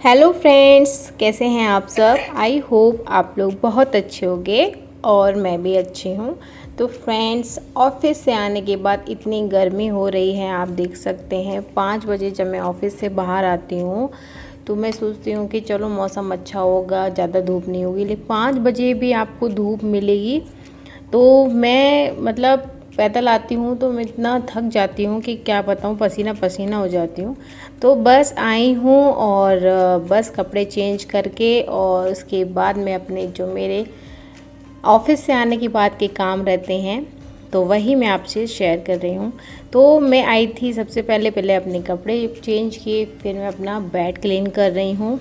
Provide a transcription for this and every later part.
Hello friends, कैसे हैं आप सब। आई होप आप लोग बहुत अच्छे होंगे और मैं भी अच्छी हूँ। तो फ्रेंड्स, ऑफिस से आने के बाद इतनी गर्मी हो रही है, आप देख सकते हैं। 5 बजे जब मैं ऑफिस से बाहर आती हूँ तो मैं सोचती हूँ कि चलो मौसम अच्छा होगा, ज़्यादा धूप नहीं होगी, लेकिन 5 बजे भी आपको धूप मिलेगी तो मैं पैदल आती हूँ तो मैं इतना थक जाती हूँ कि क्या बताऊँ, पसीना पसीना हो जाती हूँ। तो बस आई हूँ और बस कपड़े चेंज करके और उसके बाद मैं अपने जो मेरे ऑफिस से आने के बाद के काम रहते हैं तो वही मैं आपसे शेयर कर रही हूँ। तो मैं आई थी, सबसे पहले पहले अपने कपड़े चेंज किए, फिर मैं अपना बेड क्लीन कर रही हूँ।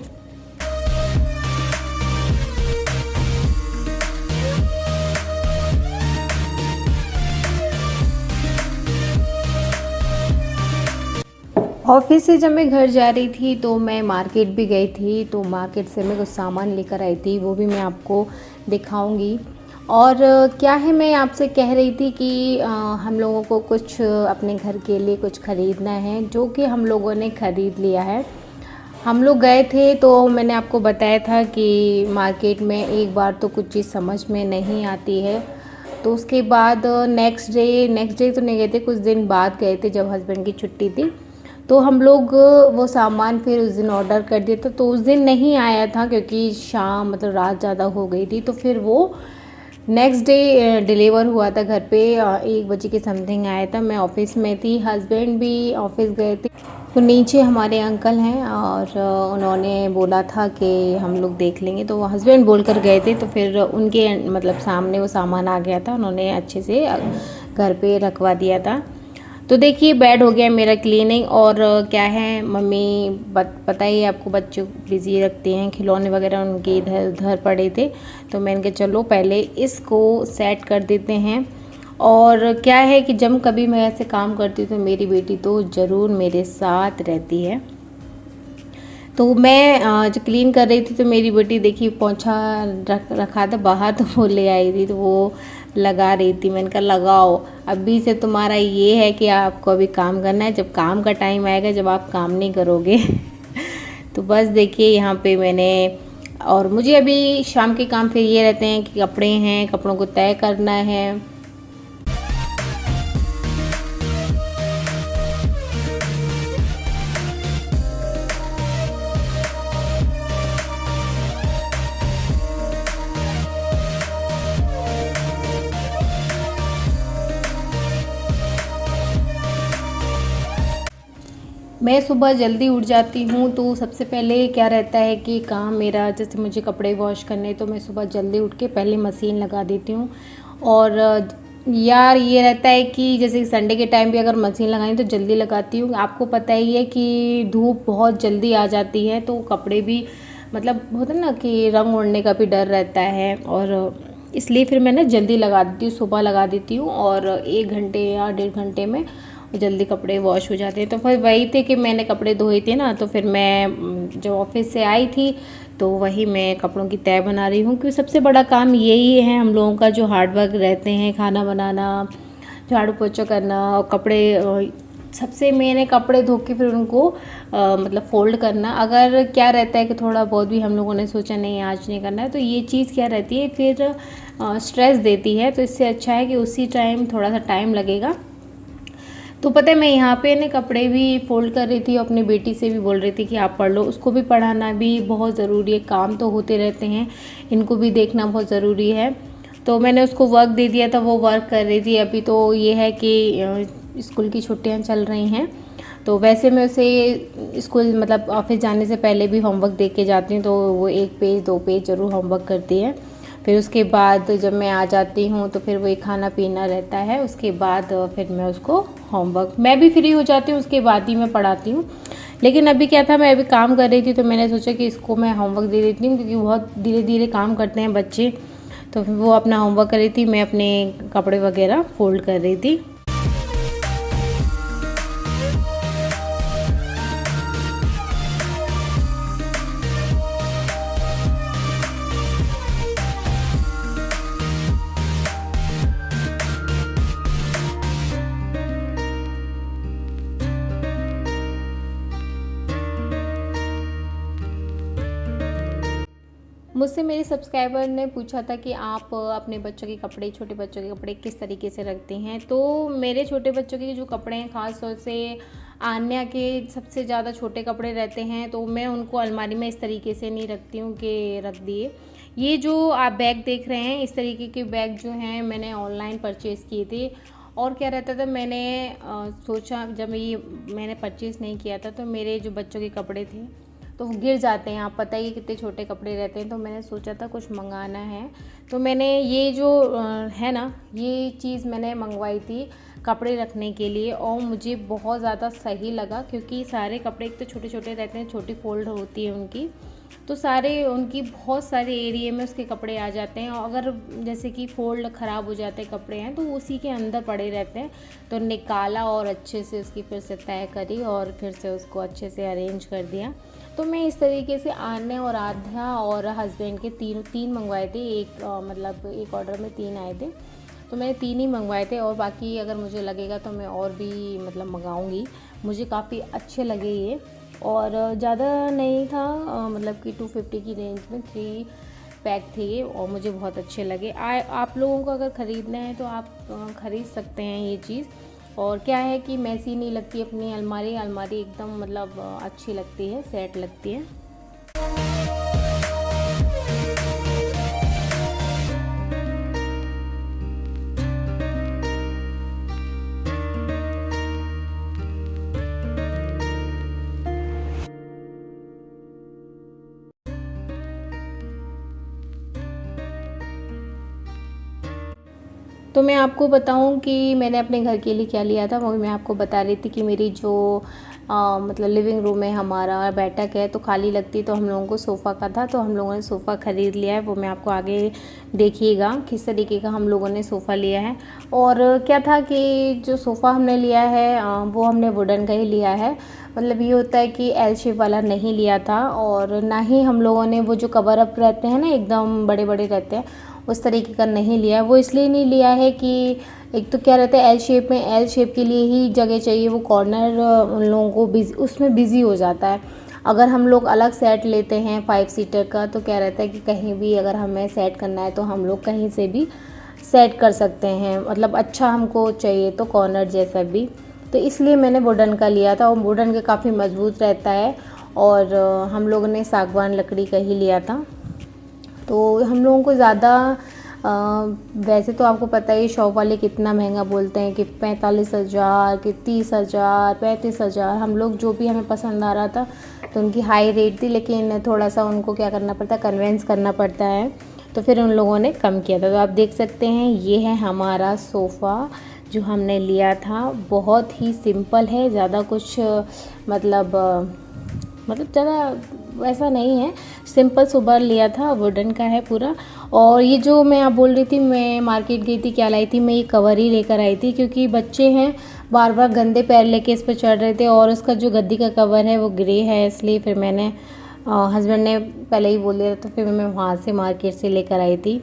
ऑफिस से जब मैं घर जा रही थी तो मैं मार्केट भी गई थी, तो मार्केट से मैं कुछ सामान लेकर आई थी, वो भी मैं आपको दिखाऊंगी। और क्या है, मैं आपसे कह रही थी कि हम लोगों को कुछ अपने घर के लिए कुछ ख़रीदना है, जो कि हम लोगों ने ख़रीद लिया है। हम लोग गए थे तो मैंने आपको बताया था कि मार्केट में एक बार तो कुछ चीज़ समझ में नहीं आती है, तो उसके बाद नेक्स्ट डे तो नहीं गए थे, कुछ दिन बाद गए थे जब हस्बैंड की छुट्टी थी। तो हम लोग वो सामान फिर उस दिन ऑर्डर कर दिया था, तो उस दिन नहीं आया था क्योंकि शाम रात ज़्यादा हो गई थी। तो फिर वो नेक्स्ट डे डिलीवर हुआ था घर पे, 1 बजे के समथिंग आया था। मैं ऑफिस में थी, हस्बैंड भी ऑफिस गए थे। तो नीचे हमारे अंकल हैं और उन्होंने बोला था कि हम लोग देख लेंगे, तो वो हस्बैंड बोल कर गए थे। तो फिर उनके सामने वो सामान आ गया था, उन्होंने अच्छे से घर पे रखवा दिया था। तो देखिए, बेड हो गया मेरा क्लीनिंग। और क्या है, मम्मी पता ही है आपको, बच्चों बिज़ी रखते हैं, खिलौने वगैरह उनके इधर उधर पड़े थे। तो मैंने कहा चलो पहले इसको सेट कर देते हैं। और क्या है कि जब कभी मैं ऐसे काम करती हूँ तो मेरी बेटी तो ज़रूर मेरे साथ रहती है। तो मैं जो क्लीन कर रही थी तो मेरी बेटी देखी, पोंछा रखा था बाहर, तो वो ले आई थी, तो वो लगा रही थी। मैंने कहा लगाओ, अभी से तुम्हारा ये है कि आपको अभी काम करना है, जब काम का टाइम आएगा जब आप काम नहीं करोगे। तो बस देखिए यहाँ पे मैंने, और मुझे अभी शाम के काम फिर ये रहते हैं कि कपड़े हैं, कपड़ों को तय करना है। मैं सुबह जल्दी उठ जाती हूँ तो सबसे पहले क्या रहता है कि काम मेरा, जैसे मुझे कपड़े वॉश करने, तो मैं सुबह जल्दी उठ के पहले मशीन लगा देती हूँ। और यार ये रहता है कि जैसे संडे के टाइम भी अगर मशीन लगानी तो जल्दी लगाती हूँ। आपको पता ही है कि धूप बहुत जल्दी आ जाती है, तो कपड़े भी होता है ना कि रंग उड़ने का भी डर रहता है, और इसलिए फिर मैं ना जल्दी लगा देती हूँ, सुबह लगा देती हूँ, और 1 घंटे या 1.5 घंटे में जल्दी कपड़े वॉश हो जाते हैं। तो फिर वही थे कि मैंने कपड़े धोए थे ना, तो फिर मैं जब ऑफिस से आई थी तो वही मैं कपड़ों की तह बना रही हूँ, क्योंकि सबसे बड़ा काम यही है हम लोगों का, जो हार्ड वर्क रहते हैं, खाना बनाना, झाड़ू पोछा करना, और कपड़े सबसे मेन है कपड़े धो के फिर उनको फोल्ड करना। अगर क्या रहता है कि थोड़ा बहुत भी हम लोगों ने सोचा नहीं आज नहीं करना है, तो ये चीज़ क्या रहती है फिर स्ट्रेस देती है। तो इससे अच्छा है कि उसी टाइम थोड़ा सा टाइम लगेगा। तो पता है, मैं यहाँ पे ना कपड़े भी फोल्ड कर रही थी, अपनी बेटी से भी बोल रही थी कि आप पढ़ लो, उसको भी पढ़ाना भी बहुत ज़रूरी है, काम तो होते रहते हैं, इनको भी देखना बहुत ज़रूरी है। तो मैंने उसको वर्क दे दिया था, वो वर्क कर रही थी। अभी तो ये है कि स्कूल की छुट्टियाँ चल रही हैं, तो वैसे मैं उसे स्कूल ऑफिस जाने से पहले भी होमवर्क दे के जाती हूँ, तो वो 1 पेज 2 पेज ज़रूर होमवर्क करती है। फिर उसके बाद जब मैं आ जाती हूँ तो फिर वही खाना पीना रहता है, उसके बाद फिर मैं उसको होमवर्क, मैं भी फ्री हो जाती हूँ, उसके बाद ही मैं पढ़ाती हूँ। लेकिन अभी क्या था, मैं अभी काम कर रही थी तो मैंने सोचा कि इसको मैं होमवर्क दे देती हूँ, क्योंकि बहुत धीरे धीरे काम करते हैं बच्चे। तो फिर वो अपना होमवर्क कर रही थी, मैं अपने कपड़े वगैरह फोल्ड कर रही थी। मुझसे मेरे सब्सक्राइबर ने पूछा था कि आप अपने बच्चों के कपड़े, छोटे बच्चों के कपड़े किस तरीके से रखते हैं। तो मेरे छोटे बच्चों के जो कपड़े हैं, ख़ास तौर से आन्या के सबसे ज़्यादा छोटे कपड़े रहते हैं, तो मैं उनको अलमारी में इस तरीके से नहीं रखती हूँ कि रख दिए। ये जो आप बैग देख रहे हैं, इस तरीके के बैग जो हैं मैंने ऑनलाइन परचेज़ किए थे। और क्या रहता था, मैंने सोचा, जब ये मैंने परचेज़ नहीं किया था तो मेरे जो बच्चों के कपड़े थे तो वो गिर जाते हैं, आप पता ही कितने छोटे कपड़े रहते हैं। तो मैंने सोचा था कुछ मंगाना है, तो मैंने ये जो है ना, ये चीज़ मैंने मंगवाई थी कपड़े रखने के लिए, और मुझे बहुत ज़्यादा सही लगा, क्योंकि सारे कपड़े एक तो छोटे छोटे रहते हैं, छोटी फोल्ड होती है उनकी, तो सारे उनकी बहुत सारे एरिए में उसके कपड़े आ जाते हैं। और अगर जैसे कि फोल्ड ख़राब हो जाते कपड़े हैं तो उसी के अंदर पड़े रहते हैं। तो निकाला और अच्छे से उसकी फिर से तय करी और फिर से उसको अच्छे से अरेंज कर दिया। तो मैं इस तरीके से आन्या और आध्या और हस्बैंड के तीन मंगवाए थे। मतलब एक ऑर्डर में 3 आए थे, तो मैंने 3 ही मंगवाए थे, और बाकी अगर मुझे लगेगा तो मैं और भी मतलब मंगाऊंगी। मुझे काफ़ी अच्छे लगे ये, और ज़्यादा नहीं था, मतलब कि 250 की रेंज में 3 पैक थे ये, और मुझे बहुत अच्छे लगे। आप लोगों को अगर ख़रीदना है तो आप ख़रीद सकते हैं ये चीज़। और क्या है कि मैसी नहीं लगती अपनी अलमारी एकदम मतलब अच्छी लगती है, सेट लगती है। तो मैं आपको बताऊं कि मैंने अपने घर के लिए क्या लिया था, वो मैं आपको बता रही थी कि मेरी जो मतलब लिविंग रूम में हमारा बैठक है तो खाली लगती, तो हम लोगों को सोफ़ा का था, तो हम लोगों ने सोफ़ा ख़रीद लिया है। वो मैं आपको आगे देखिएगा किस तरीके का हम लोगों ने सोफ़ा लिया है। और क्या था कि जो सोफ़ा हमने लिया है वो हमने वुडन का ही लिया है। मतलब ये होता है कि एल शेप वाला नहीं लिया था, और ना ही हम लोगों ने वो जो कवर अप रहते हैं ना, एकदम बड़े बड़े रहते हैं, उस तरीके का नहीं लिया है। वो इसलिए नहीं लिया है कि एक तो क्या रहता है, एल शेप में एल शेप के लिए ही जगह चाहिए, वो कॉर्नर उन लोगों को उसमें बिज़ी हो जाता है। अगर हम लोग अलग सेट लेते हैं 5 सीटर का, तो क्या रहता है कि कहीं भी अगर हमें सेट करना है तो हम लोग कहीं से भी सेट कर सकते हैं, मतलब अच्छा हमको चाहिए तो कॉर्नर जैसा भी। तो इसलिए मैंने वुडन का लिया था, और वुडन का काफ़ी मज़बूत रहता है, और हम लोगों ने सागवान लकड़ी का ही लिया था। तो हम लोगों को ज़्यादा वैसे तो आपको पता ही शॉप वाले कितना महंगा बोलते हैं कि 45,000 कि 30,000 35,000। हम लोग जो भी हमें पसंद आ रहा था तो उनकी हाई रेट थी, लेकिन थोड़ा सा उनको क्या करना पड़ता है, कन्वेंस करना पड़ता है, तो फिर उन लोगों ने कम किया था। तो आप देख सकते हैं ये है हमारा सोफ़ा जो हमने लिया था। बहुत ही सिंपल है, ज़्यादा कुछ मतलब ज़्यादा वैसा नहीं है, सिंपल सोबर लिया था, वुडन का है पूरा। और ये जो मैं आप बोल रही थी, मैं मार्केट गई थी, क्या लाई थी, मैं ये कवर ही लेकर आई थी, क्योंकि बच्चे हैं बार बार गंदे पैर लेके इस पर चढ़ रहे थे, और उसका जो गद्दी का कवर है वो ग्रे है, इसलिए फिर मैंने हस्बैंड ने पहले ही बोल दिया, तो फिर मैं वहाँ से मार्केट से लेकर आई थी।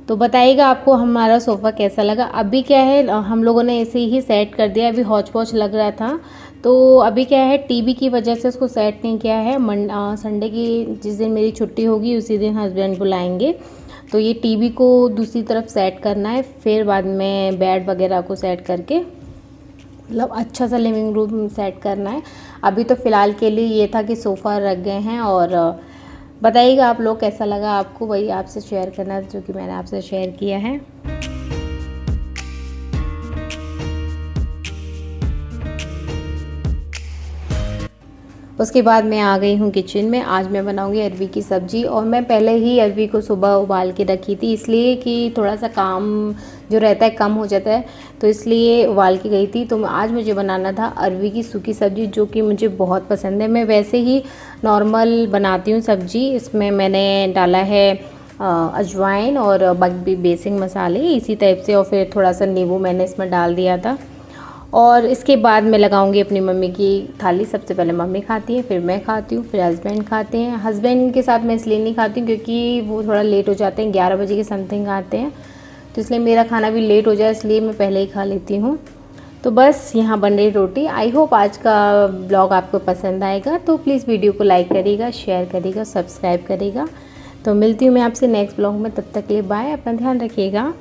तो बताइएगा आपको हमारा सोफ़ा कैसा लगा। अभी क्या है, हम लोगों ने ऐसे ही सेट कर दिया, अभी हौच पौच लग रहा था, तो अभी क्या है, टीवी की वजह से उसको सेट नहीं किया है। संडे की जिस दिन मेरी छुट्टी होगी उसी दिन हस्बैंड बुलाएंगे, तो ये टीवी को दूसरी तरफ सेट करना है, फिर बाद में बेड वगैरह को सेट करके मतलब अच्छा सा लिविंग रूम सेट करना है। अभी तो फ़िलहाल के लिए ये था कि सोफ़ा रख गए हैं। और बताइएगा आप लोग कैसा लगा आपको, वही आपसे शेयर करना जो कि मैंने आपसे शेयर किया है। उसके बाद मैं आ गई हूँ किचन में। आज मैं बनाऊँगी अरवी की सब्ज़ी, और मैं पहले ही अरवी को सुबह उबाल के रखी थी, इसलिए कि थोड़ा सा काम जो रहता है कम हो जाता है, तो इसलिए उबाल के गई थी। तो आज मुझे बनाना था अरवी की सूखी सब्ज़ी, जो कि मुझे बहुत पसंद है। मैं वैसे ही नॉर्मल बनाती हूँ सब्ज़ी, इसमें मैंने डाला है अजवाइन और बाकी बेसिक मसाले इसी टाइप से, और फिर थोड़ा सा नींबू मैंने इसमें डाल दिया था। और इसके बाद मैं लगाऊंगी अपनी मम्मी की थाली। सबसे पहले मम्मी खाती है, फिर मैं खाती हूँ, फिर हस्बैंड खाते हैं। हस्बैंड के साथ मैं इसलिए नहीं खाती हूँ क्योंकि वो थोड़ा लेट हो जाते हैं, 11 बजे के समथिंग आते हैं, तो इसलिए मेरा खाना भी लेट हो जाए, इसलिए मैं पहले ही खा लेती हूँ। तो बस यहाँ बन रही रोटी। आई होप आज का ब्लॉग आपको पसंद आएगा, तो प्लीज़ वीडियो को लाइक करिएगा, शेयर करिएगा, सब्सक्राइब करिएगा। तो मिलती हूँ मैं आपसे नेक्स्ट ब्लॉग में, तब तक के लिए बाय, अपना ध्यान रखिएगा।